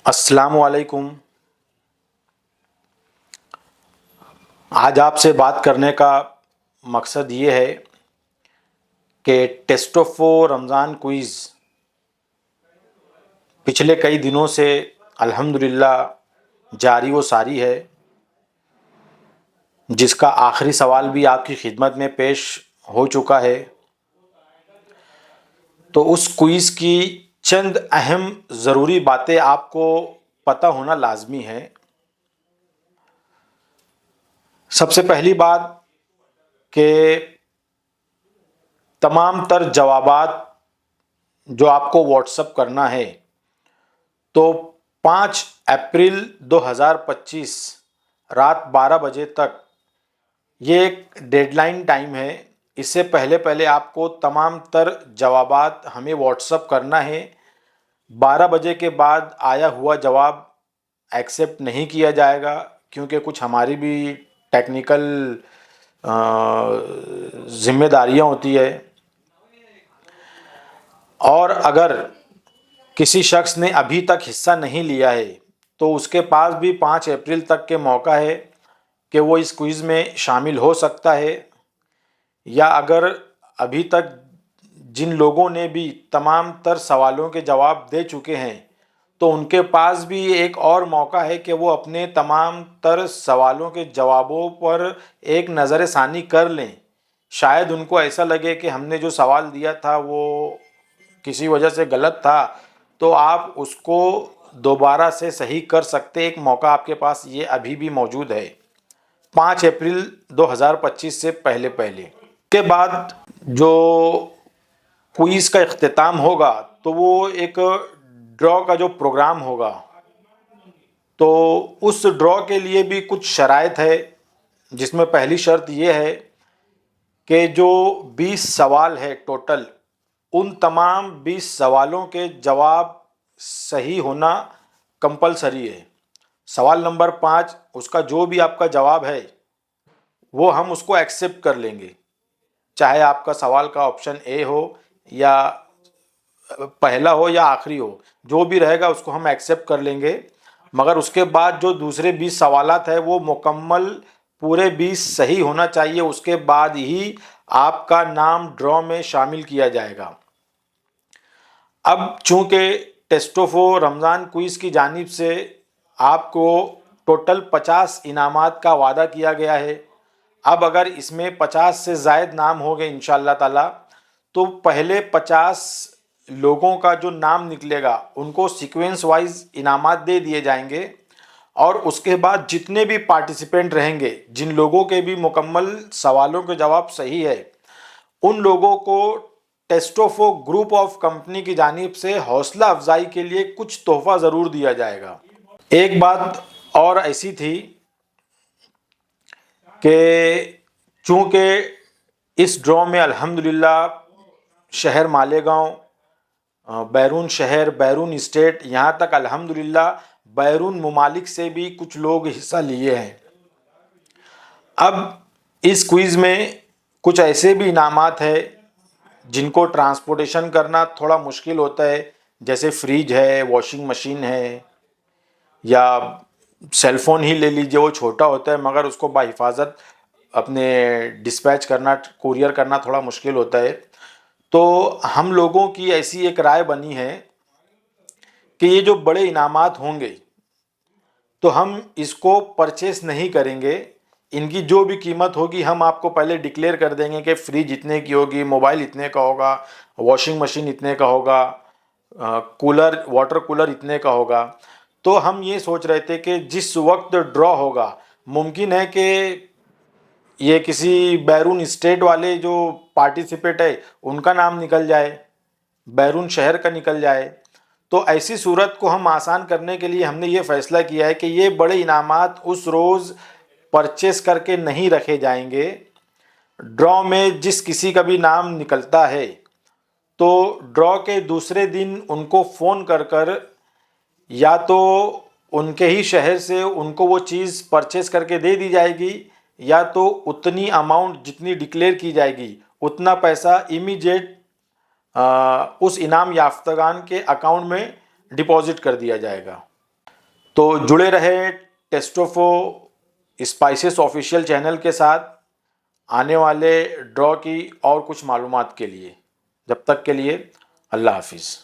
السلام علیکم۔ آج آپ سے بات کرنے کا مقصد یہ ہے کہ ٹیسٹ آف رمضان کوئز پچھلے کئی دنوں سے الحمدللہ جاری و ساری ہے، جس کا آخری سوال بھی آپ کی خدمت میں پیش ہو چکا ہے۔ تو اس کوئز کی چند اہم ضروری باتیں آپ کو پتہ ہونا لازمی ہے۔ سب سے پہلی بات کہ تمام تر جوابات جو آپ کو واٹس اپ کرنا ہے تو 5 اپریل 2025 رات 12 بجے تک یہ ایک ڈیڈ لائن ٹائم ہے۔ اس سے پہلے آپ کو تمام تر جوابات ہمیں واٹس اپ کرنا ہے۔ 12 بجے کے بعد آیا ہوا جواب ایکسیپٹ نہیں کیا جائے گا، کیونکہ کچھ ہماری بھی ٹیکنیکل ذمہ داریاں ہوتی ہے۔ اور اگر کسی شخص نے ابھی تک حصہ نہیں لیا ہے تو اس کے پاس بھی 5 اپریل تک کے موقع ہے کہ وہ اس کوئز میں شامل ہو سکتا ہے، یا اگر ابھی تک جن لوگوں نے بھی تمام تر سوالوں کے جواب دے چکے ہیں تو ان کے پاس بھی ایک اور موقع ہے کہ وہ اپنے تمام تر سوالوں کے جوابوں پر ایک نظر ثانی کر لیں۔ شاید ان کو ایسا لگے کہ ہم نے جو سوال دیا تھا وہ کسی وجہ سے غلط تھا، تو آپ اس کو دوبارہ سے صحیح کر سکتے۔ ایک موقع آپ کے پاس یہ ابھی بھی موجود ہے 5 اپریل 2025 سے پہلے۔ کے بعد جو کوئز کا اختتام ہوگا تو وہ ایک ڈرا کا جو پروگرام ہوگا، تو اس ڈرا کے لیے بھی کچھ شرائط ہے، جس میں پہلی شرط یہ ہے کہ جو 20 سوال ہے ٹوٹل، ان تمام 20 سوالوں کے جواب صحیح ہونا کمپلسری ہے۔ سوال نمبر 5 اس کا جو بھی آپ کا جواب ہے وہ ہم اس کو ایکسیپٹ کر لیں گے، چاہے آپ کا سوال کا آپشن اے ہو یا پہلا ہو یا آخری ہو، جو بھی رہے گا اس کو ہم ایکسیپٹ کر لیں گے۔ مگر اس کے بعد جو دوسرے 20 سوالات ہیں وہ مکمل پورے 20 صحیح ہونا چاہیے، اس کے بعد ہی آپ کا نام ڈرا میں شامل کیا جائے گا۔ اب چونکہ ٹیسٹ آف رمضان کوئز کی جانب سے آپ کو ٹوٹل 50 انعامات کا وعدہ کیا گیا ہے، اب اگر اس میں 50 سے زائد نام ہو گئے انشاءاللہ تعالی تو پہلے 50 لوگوں کا جو نام نکلے گا ان کو سیکوینس وائز انعامات دے دیے جائیں گے، اور اس کے بعد جتنے بھی پارٹیسپینٹ رہیں گے، جن لوگوں کے بھی مکمل سوالوں کے جواب صحیح ہے، ان لوگوں کو test of group of company کی جانب سے حوصلہ افزائی کے لیے کچھ تحفہ ضرور دیا جائے گا۔ ایک بات اور ایسی تھی کہ چونکہ اس ڈرا میں الحمدللہ شہر مالیگاؤں، بیرون شہر، بیرون اسٹیٹ، یہاں تک الحمدللہ بیرون ممالک سے بھی کچھ لوگ حصہ لیے ہیں۔ اب اس کوئز میں کچھ ایسے بھی انعامات ہیں جن کو ٹرانسپورٹیشن کرنا تھوڑا مشکل ہوتا ہے، جیسے فریج ہے، واشنگ مشین ہے، یا سیل فون ہی لے لیجئے، وہ چھوٹا ہوتا ہے مگر اس کو بحفاظت اپنے ڈسپیچ کرنا، کوریئر کرنا تھوڑا مشکل ہوتا ہے۔ تو ہم لوگوں کی ایسی ایک رائے بنی ہے کہ یہ جو بڑے انعامات ہوں گے تو ہم اس کو پرچیز نہیں کریں گے، ان کی جو بھی قیمت ہوگی ہم آپ کو پہلے ڈکلیئر کر دیں گے کہ فریج اتنے کی ہوگی، موبائل اتنے کا ہوگا، واشنگ مشین اتنے کا ہوگا، کولر، واٹر کولر اتنے کا ہوگا۔ تو ہم یہ سوچ رہے تھے کہ جس وقت ڈرا ہوگا ممکن ہے کہ یہ کسی بیرون اسٹیٹ والے جو پارٹیسپیٹ ہے ان کا نام نکل جائے، بیرون شہر کا نکل جائے، تو ایسی صورت کو ہم آسان کرنے کے لیے ہم نے یہ فیصلہ کیا ہے کہ یہ بڑے انعامات اس روز پرچیز کر کے نہیں رکھے جائیں گے۔ ڈرا میں جس کسی کا بھی نام نکلتا ہے تو ڈرا کے دوسرے دن ان کو فون کر کر یا تو ان کے ہی شہر سے ان کو وہ چیز پرچیز کر کے دے دی جائے گی، یا تو اتنی اماؤنٹ جتنی ڈکلیئر کی جائے گی اتنا پیسہ امیجیٹ اس انعام یافتگان کے اکاؤنٹ میں ڈپازٹ کر دیا جائے گا۔ تو جڑے رہے ٹیسٹوفو اسپائسیس آفیشیل چینل کے ساتھ آنے والے ڈرا کی اور کچھ معلومات کے لیے. جب تک کے لیے اللہ حافظ.